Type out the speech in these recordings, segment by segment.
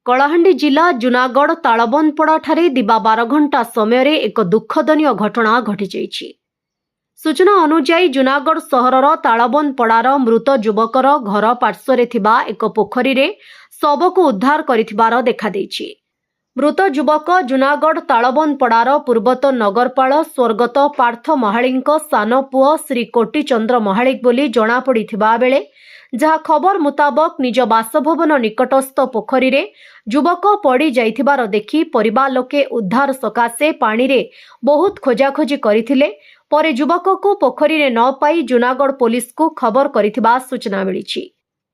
कलाहांडी जिला जुनागढ़ तालबनपड़ा दिबा 12 घंटा समय एक दुखदनीय घटना घटी जाइछि। सूचना अनुसार जुनागढ़ सहरर तालबनपड़ार मृत युवकर घर पार्श्व थिबा एक पोखरी रे शव को उद्धार करिथिबार देखा देइछि। मृत युवक जुनागढ़ तालबनपड़ार पूर्वतन नगरपाल स्वर्गत पार्थ महाळीक सान पुओ श्री कोटिचंद्र महाळिक बोली जना पड़िथिबा बेले जहाँ खबर मुताबक निज बासभवन निकटस्थ पोखरी रे युवक पड़ी जाइथिबार देखि परिवार लोके उद्धार सकाशे पानी रे बहुत खोजाखोजी करथिले। परे युवक को पोखरी रे न पाई जुनागढ़ पुलिस को खबर करिथिबा सूचना मिलिछि।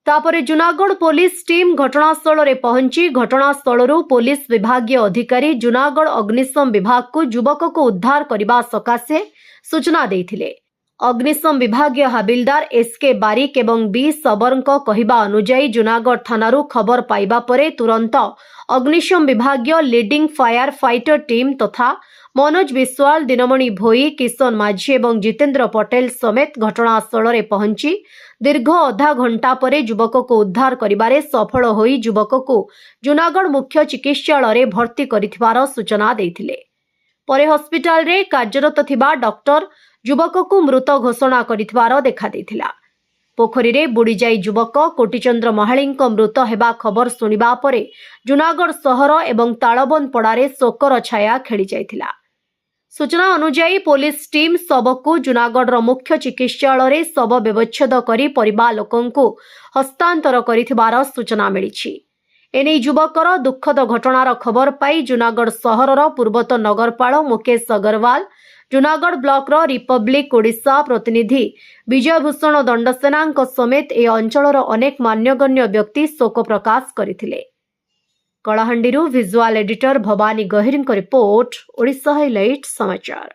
तापरे जुनागढ़ पुलिस टीम घटनास्थल रे पहुंची घटनास्थलरू पुलिस विभागीय अधिकारी जुनागढ़ अग्निशम विभाग को युवक को उद्धार करने सकाशे सूचना देथिले। अग्निशम विभागीय हाबिलदार एसके बारिक एवं बी सबरଙ୍କ कहिबा अनुसार जुनागढ़ थानारू खबर पाइबा परे तुरंत अग्निशम विभागीय लीडिंग फायर फाइटर टीम तथा मनोज विश्वाल, दिनमणि भोई, किशन माझी एवं जितेंद्र पटेल समेत घटनास्थल रे पहुंची दीर्घ आधा घंटा परे युवक को उद्धार करिबारे सफल होई युवक को जुनागढ़ मुख्य चिकित्सालय रे भर्ती करिथिबार सूचना देथिले। परे हॉस्पिटल रे कार्यरत थिबा डॉक्टर युवक को मृत घोषणा करिथिबार देखा देथिला। पोखरी रे बुड़ी जाई युवक कोटिचंद्र महाळीक मृत हेबा खबर सुनिबा परे जुनागढ़ सहर एवं तालबनपड़ारे शोकर छाया खेली जाइथिला। सूचना अनुसार पुलिस टीम शव को जुनागढ़ मुख्य चिकित्सालय रे शव व्यवच्छेद करी परिवार लोकंकु हस्तांतर करिथिबार सूचना मिलिछि। एने युवकर दुखद घटनार खबर पाई जुनागढ़ सहरर पूर्वतन नगरपाल मुकेश अग्रवाल, जुनागढ़ ब्लॉक रिपब्लिक ओडिशा प्रतिनिधि विजयभूषण दंडसेना समेत ए अंचलर अनेक मान्यगण्य व्यक्ति शोक प्रकाश करथिले। कलाहांडीरू विजुअल एडिटर भवानी गहिरଙ୍କ रिपोर्ट, ओडिशा हाइलाइट समाचार।